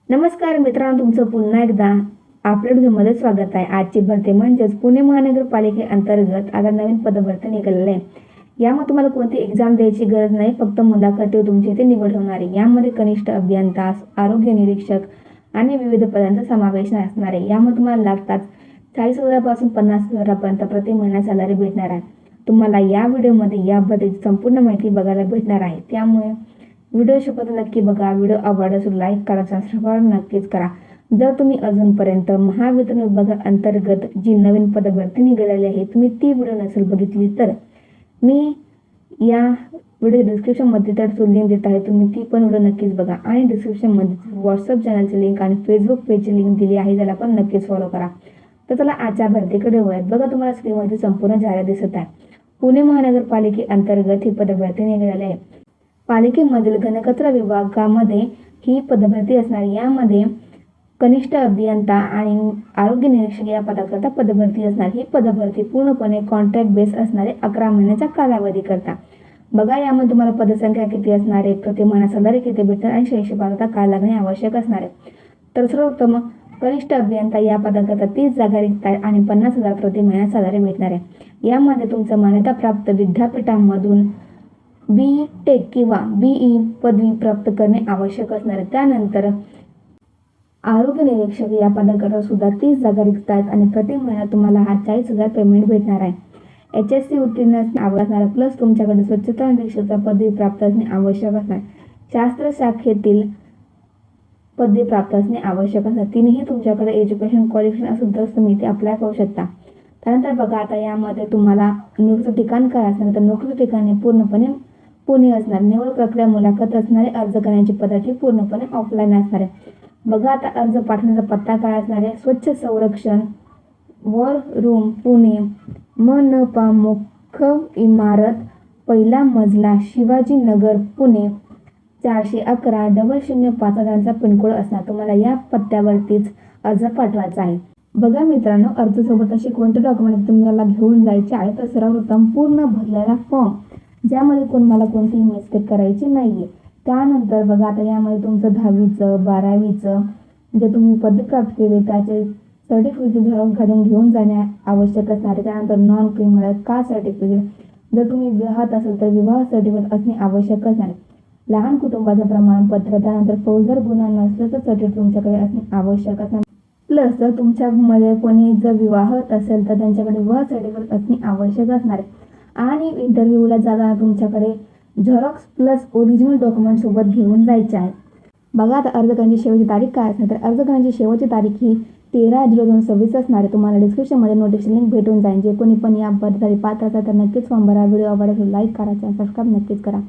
नमस्कार मित्रांनो, तुमचं पुन्हा एकदा आपल्या व्हिडिओमध्ये स्वागत आहे. आजची भरती म्हणजेच पुणे महानगरपालिकेअंतर्गत आता नवीन पदभरती निघालेली आहे. यामध्ये तुम्हाला कोणती एक्झाम द्यायची गरज नाही, फक्त मुलाखतीवर तुमची इथे निवड होणार आहे. यामध्ये कनिष्ठ अभियंता, आरोग्य निरीक्षक आणि विविध पदांचा समावेश असणार आहे. यामध्ये तुम्हाला लागतात 40,000 पासून 50,000पर्यंत प्रति महिना सॅलरी भेटणार आहे. तुम्हाला या व्हिडिओमध्ये याबद्दल संपूर्ण माहिती बघायला भेटणार आहे. त्यामुळे व्हिडिओ शिकवत नक्की बघा. व्हिडिओ आवडल्यास लाईक करा, सबस्क्राईब नक्कीच करा. जर तुम्ही अजूनपर्यंत महावितरण विभागाअंतर्गत जी नवीन पदभरती निघालेली आहे तुम्ही ती व्हिडिओ नसेल बघितली तर मी या व्हिडिओ डिस्क्रिप्शनमध्ये त्याची लिंक देत आहे. तुम्ही ती पण व्हिडिओ नक्कीच बघा. आणि डिस्क्रिप्शनमध्ये व्हॉट्सअप चॅनलची लिंक आणि फेसबुक पेजची लिंक दिली आहे, त्याला पण नक्कीच फॉलो करा. तर चला आजच्या भरतीकडे वळूयात. बघा, तुम्हाला स्क्रीनवरती संपूर्ण जाहिरात दिसत आहे. पुणे महानगरपालिकेअंतर्गत ही पदभरती निघालेली आहे. पालिकेमधील घनकचरा विभागामध्ये ही पदभरती असणार. यामध्ये कनिष्ठ अभियंता आणि आरोग्य निरीक्षक या पदाकरता पदभरती असणार. ही पदभरती पूर्णपणे कॉन्ट्रॅक्ट बेस असणारे 11 महिन्याच्या कालावधी करता. बघा, यामध्ये तुम्हाला पदसंख्या किती असणार आहे, प्रति महिना सॅलरी किती भेटणार आणि शैक्षणिक पात्रता काय लागणे आवश्यक असणार आहे. तर सर्वोत्तम कनिष्ठ अभियंता या पदाकरता 30 जागा रिक्त आहेत आणि 50,000 प्रति महिना सॅलरी भेटणार आहे. यामध्ये तुमचं मान्यताप्राप्त विद्यापीठांमधून BTech किंवा BE पदवी प्राप्त करणे आवश्यक असणार आहे. त्यानंतर आरोग्य निरीक्षक या पदाकरता सुद्धा 30 जागा रिक्त आहेत आणि प्रति महिना तुम्हाला 40,000 पेमेंट भेटणार आहे. HSC उत्तीर्ण असणे आवश्यक असणार, प्लस तुमच्याकडे स्वच्छता निरीक्षकचा पदवी प्राप्त असणे आवश्यक असणार. शास्त्र शाखेतील पदवी प्राप्त असणे आवश्यक असणार. तिनेही तुमच्याकडे एज्युकेशन क्वालिफिकेशन असेल तर तुम्ही इथे अप्लाय करू शकता. त्यानंतर बघा, आता यामध्ये तुम्हाला नोकरीचं ठिकाण काय असणार, तर नोकरीचं ठिकाणी पूर्णपणे पुणे असणार. निवड प्रक्रिया मुलाखत असणारे, अर्ज करण्याची पद्धती पूर्णपणे ऑफलाईन असणार आहे. बघा, आता अर्ज पाठवण्याचा पत्ता काय असणार आहे. स्वच्छ संरक्षण, वॉर रूम, पुणे, मनपा मुख्य इमारत, पहिला मजला, शिवाजीनगर, पुणे 411 005 यांचा पिनकोड असणार. तुम्हाला या पत्त्यावरतीच अर्ज पाठवायचा आहे. बघा मित्रांनो, अर्जासोबत अशी कोणते डॉक्युमेंट तुम्हाला घेऊन जायचे आहे, तर सर्वप्रथम पूर्ण भरलेला फॉर्म, ज्यामध्ये तुम्हाला कोणतीही मिस्टेक करायची नाहीये. त्यानंतर बघा, आता यामध्ये तुमचं 10वीचं 12वीचं जे तुम्ही पदवी प्राप्त केले त्याचे सर्टिफिकेट घरून घेऊन जाणे आवश्यक असणार. त्यानंतर नॉन क्रिमिनल कास्ट सर्टिफिकेट, जर तुम्ही विवाहात असेल तर विवाह सर्टिफिकेट असणे आवश्यक असणार. लहान कुटुंबाचं प्रमाणपत्र, त्यानंतर फौजदार गुन्हा नसल्याचं सर्टिफिकेट तुमच्याकडे असणे आवश्यक असणार. प्लस जर तुमच्यामध्ये कोणी जर विवाहत असेल तर त्यांच्याकडे विवाह सर्टिफिकेट असणे आवश्यक असणार आहे. आणि इंटरव्ह्यूला जाताना तुमच्याकडे झेरॉक्स प्लस ओरिजिनल डॉक्युमेंट सोबत घेऊन जायचे आहे. बघा, आता अर्ज करण्याची शेवटची तारीख काय असणार, तर अर्ज करण्याची शेवटची तारीख ही 13/02/26 असणार आहे. तुम्हाला डिस्क्रिप्शनमध्ये नोटिफिकेशन लिंक भेटून जाईल. जे कोणी पण या पदासाठी पात्र असेल तर नक्कीच फॉर्म भरा. व्हिडिओ आवडल्यास लाईक करा, सबस्क्राईब नक्कीच करा.